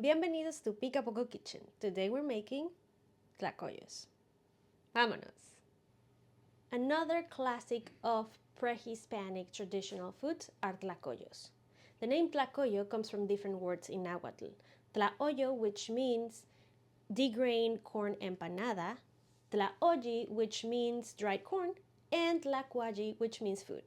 Bienvenidos to Pica Poco Kitchen. Today we're making tlacoyos. Vámonos! Another classic of prehispanic traditional foods are tlacoyos. The name tlacoyo comes from different words in Nahuatl. Tlaoyo, which means degrained corn empanada, tlaoyi, which means dried corn, and tlacuayi, which means food.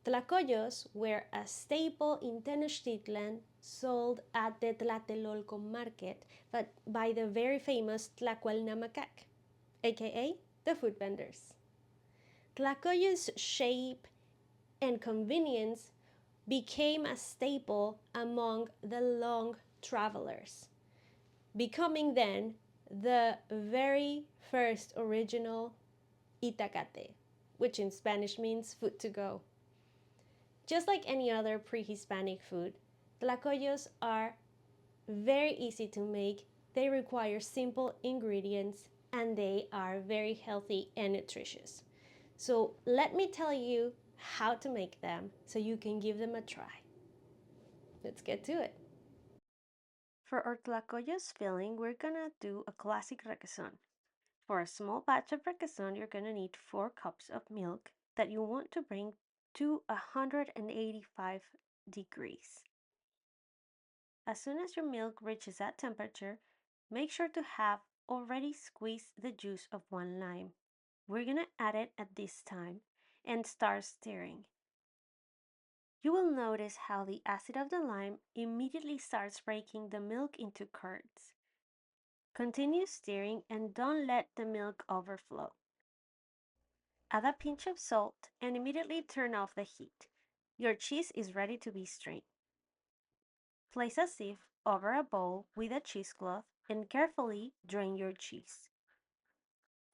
Tlacoyos were a staple in Tenochtitlan, sold at the Tlatelolco market, but by the very famous Tlacualnamacac, aka the food vendors. Tlacoyos' shape and convenience became a staple among the long travelers, becoming then the very first original itacate, which in Spanish means food to go. Just like any other pre-Hispanic food, tlacoyos are very easy to make, they require simple ingredients, and they are very healthy and nutritious. So let me tell you how to make them so you can give them a try. Let's get to it. For our tlacoyos filling, we're gonna do a classic requesón. For a small batch of requesón, you're gonna need 4 cups of milk that you want to bring to 185 degrees. As soon as your milk reaches that temperature, make sure to have already squeezed the juice of 1 lime. We're gonna add it at this time and start stirring. You will notice how the acid of the lime immediately starts breaking the milk into curds. Continue stirring and don't let the milk overflow. Add a pinch of salt and immediately turn off the heat. Your cheese is ready to be strained. Place a sieve over a bowl with a cheesecloth and carefully drain your cheese.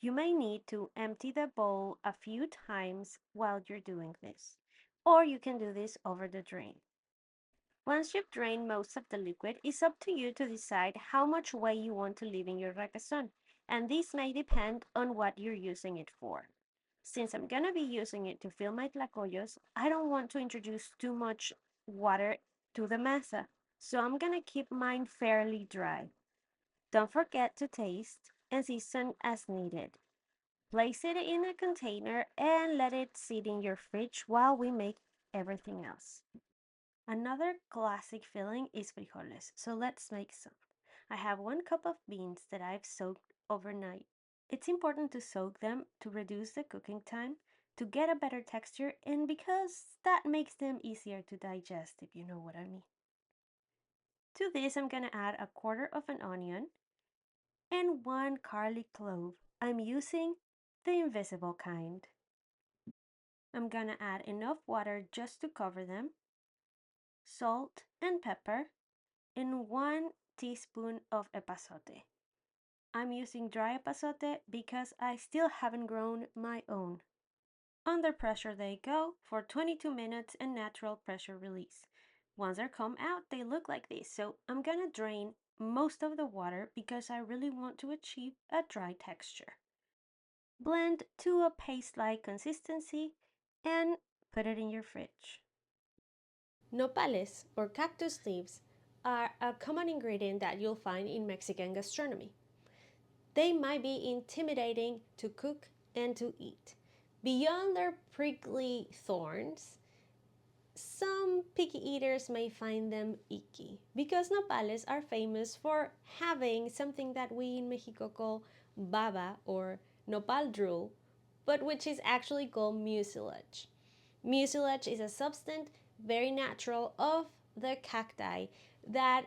You may need to empty the bowl a few times while you're doing this, or you can do this over the drain. Once you've drained most of the liquid, it's up to you to decide how much whey you want to leave in your requesón, and this may depend on what you're using it for. Since I'm gonna be using it to fill my tlacoyos, I don't want to introduce too much water to the masa, so I'm gonna keep mine fairly dry. Don't forget to taste and season as needed. Place it in a container and let it sit in your fridge while we make everything else. Another classic filling is frijoles, so let's make some. I have 1 cup of beans that I've soaked overnight. It's important to soak them to reduce the cooking time, to get a better texture, and because that makes them easier to digest, if you know what I mean. To this, I'm gonna add 1/4 of an onion and 1 garlic clove. I'm using the invisible kind. I'm gonna add enough water just to cover them, salt and pepper, and 1 teaspoon of epazote. I'm using dry epazote because I still haven't grown my own. Under pressure they go for 22 minutes and natural pressure release. Once they come out, they look like this, so I'm gonna drain most of the water because I really want to achieve a dry texture. Blend to a paste-like consistency and put it in your fridge. Nopales, or cactus leaves, are a common ingredient that you'll find in Mexican gastronomy. They might be intimidating to cook and to eat. Beyond their prickly thorns, some picky eaters may find them icky because nopales are famous for having something that we in Mexico call baba or nopal drool, but which is actually called mucilage. Mucilage is a substance very natural of the cacti that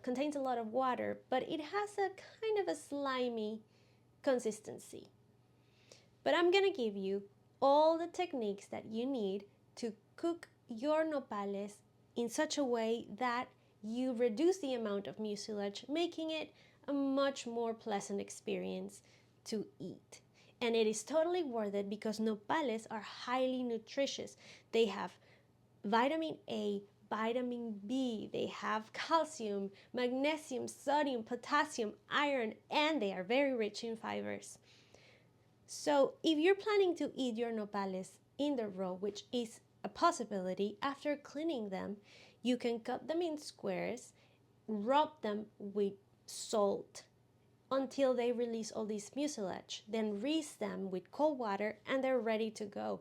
contains a lot of water, but it has a kind of a slimy consistency. But I'm gonna give you all the techniques that you need to cook your nopales in such a way that you reduce the amount of mucilage, making it a much more pleasant experience to eat. And it is totally worth it because nopales are highly nutritious. They have vitamin A, vitamin B, they have calcium, magnesium, sodium, potassium, iron, and they are very rich in fibers. So if you're planning to eat your nopales in the raw, which is a possibility, after cleaning them, you can cut them in squares rub them with salt until they release all this mucilage. Then rinse them with cold water and they're ready to go.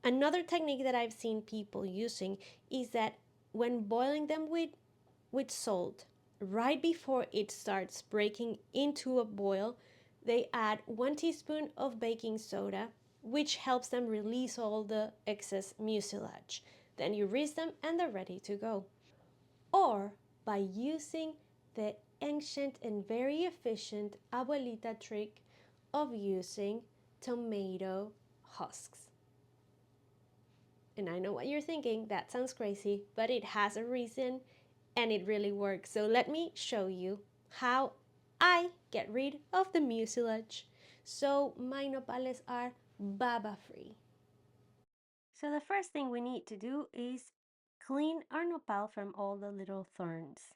Another technique that I've seen people using is that when boiling them with salt, right before it starts breaking into a boil, they add 1 teaspoon of baking soda, which helps them release all the excess mucilage. Then you rinse them and they're ready to go. Or by using the ancient and very efficient abuelita trick of using tomato husks. And I know what you're thinking, that sounds crazy, but it has a reason and it really works. So let me show you how I get rid of the mucilage so my nopales are baba free. So the first thing we need to do is clean our nopal from all the little thorns.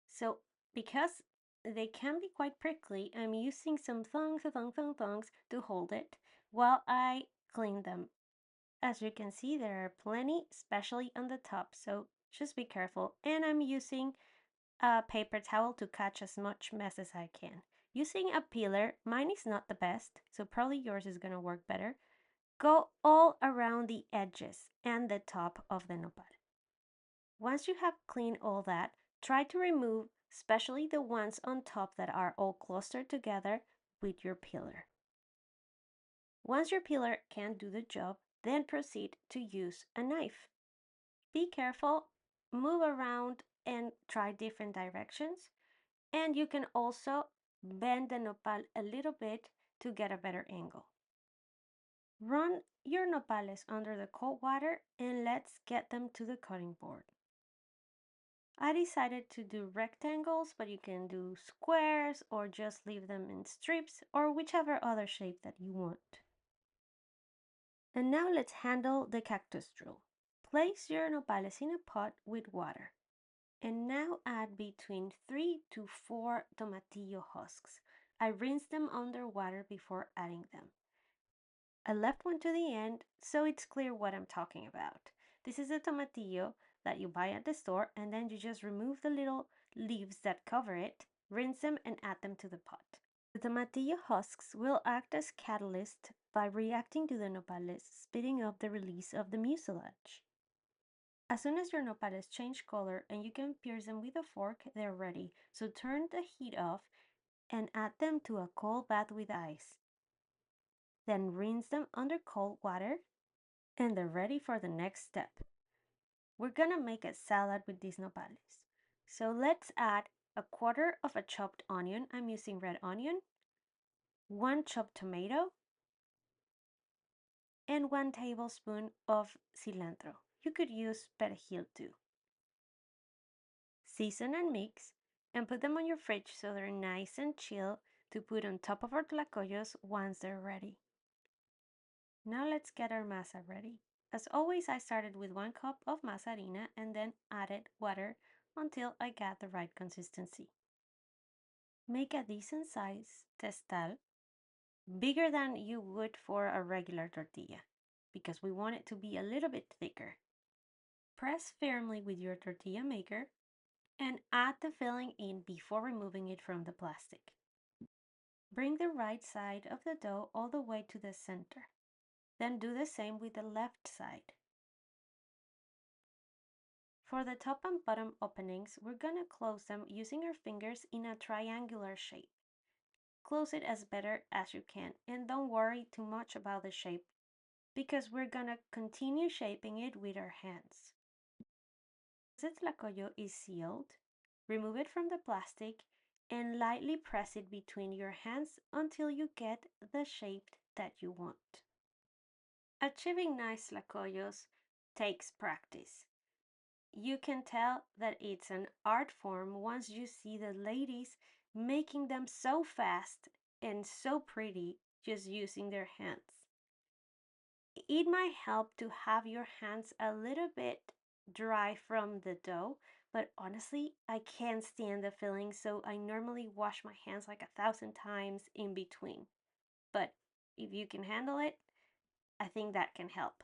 So because they can be quite prickly, I'm using some thongs to hold it while I clean them. As you can see, there are plenty, especially on the top, so just be careful. And I'm using a paper towel to catch as much mess as I can. Using a peeler, mine is not the best, so probably yours is gonna work better. Go all around the edges and the top of the nopal. Once you have cleaned all that, try to remove especially the ones on top that are all clustered together with your peeler. Once your peeler can't do the job, then proceed to use a knife. Be careful, move around and try different directions. And you can also bend the nopal a little bit to get a better angle. Run your nopales under the cold water and let's get them to the cutting board. I decided to do rectangles, but you can do squares or just leave them in strips or whichever other shape that you want. And now let's handle the cactus drill. Place your nopales in a pot with water. And now add between 3 to 4 tomatillo husks. I rinsed them under water before adding them. I left one to the end so it's clear what I'm talking about. This is a tomatillo that you buy at the store and then you just remove the little leaves that cover it, rinse them and add them to the pot. The tomatillo husks will act as catalyst by reacting to the nopales, speeding up the release of the mucilage. As soon as your nopales change color and you can pierce them with a fork, they're ready. So turn the heat off and add them to a cold bath with ice. Then rinse them under cold water and they're ready for the next step. We're gonna make a salad with these nopales. So let's add a quarter of a chopped onion. I'm using red onion, 1 chopped tomato, and 1 tablespoon of cilantro. You could use perejil too. Season and mix, and put them on your fridge so they're nice and chill to put on top of our tlacoyos once they're ready. Now let's get our masa ready. As always, I started with 1 cup of Masa Harina and then added water until I got the right consistency. Make a decent size testal, bigger than you would for a regular tortilla, because we want it to be a little bit thicker. Press firmly with your tortilla maker and add the filling in before removing it from the plastic. Bring the right side of the dough all the way to the center. Then do the same with the left side. For the top and bottom openings, we're gonna close them using our fingers in a triangular shape. Close it as better as you can and don't worry too much about the shape because we're gonna continue shaping it with our hands. Once the tlacoyo is sealed, remove it from the plastic and lightly press it between your hands until you get the shape that you want. Achieving nice tlacoyos takes practice. You can tell that it's an art form once you see the ladies making them so fast and so pretty just using their hands. It might help to have your hands a little bit dry from the dough, but honestly, I can't stand the feeling, so I normally wash my hands like 1,000 times in between. But if you can handle it, I think that can help.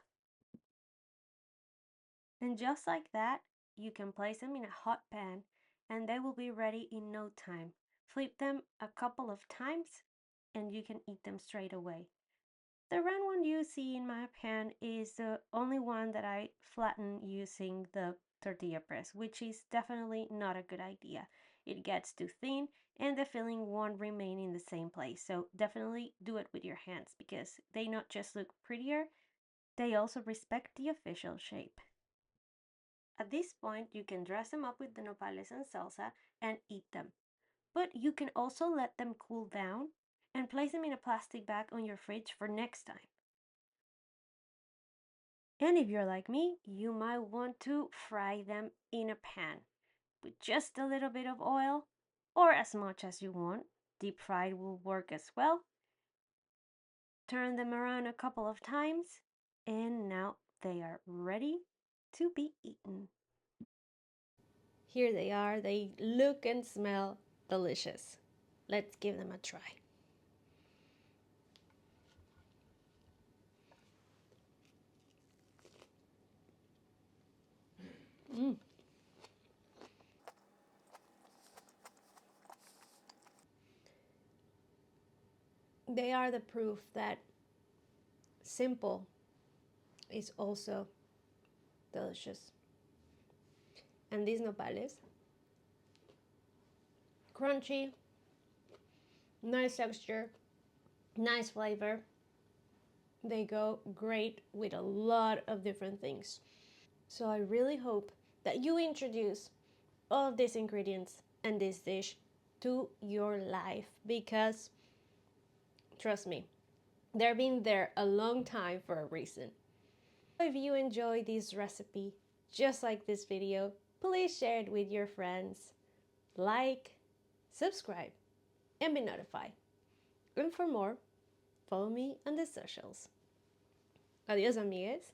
And just like that, you can place them in a hot pan and they will be ready in no time. Flip them a couple of times and you can eat them straight away. The round one you see in my pan is the only one that I flatten using the tortilla press, which is definitely not a good idea. It gets too thin and the filling won't remain in the same place. So definitely do it with your hands because they not just look prettier, they also respect the official shape. At this point, you can dress them up with the nopales and salsa and eat them. But you can also let them cool down and place them in a plastic bag on your fridge for next time. And if you're like me, you might want to fry them in a pan with just a little bit of oil or as much as you want. Deep fried will work as well. Turn them around a couple of times and now they are ready to be eaten. Here they are. They look and smell delicious. Let's give them a try. They are the proof that simple is also delicious. And these nopales, crunchy, nice texture, nice flavor. They go great with a lot of different things. So I really hope that you introduce all of these ingredients and this dish to your life because trust me, they've been there a long time for a reason. If you enjoy this recipe, just like this video, please share it with your friends. Like, subscribe, and be notified. And for more, follow me on the socials. Adios, amigues.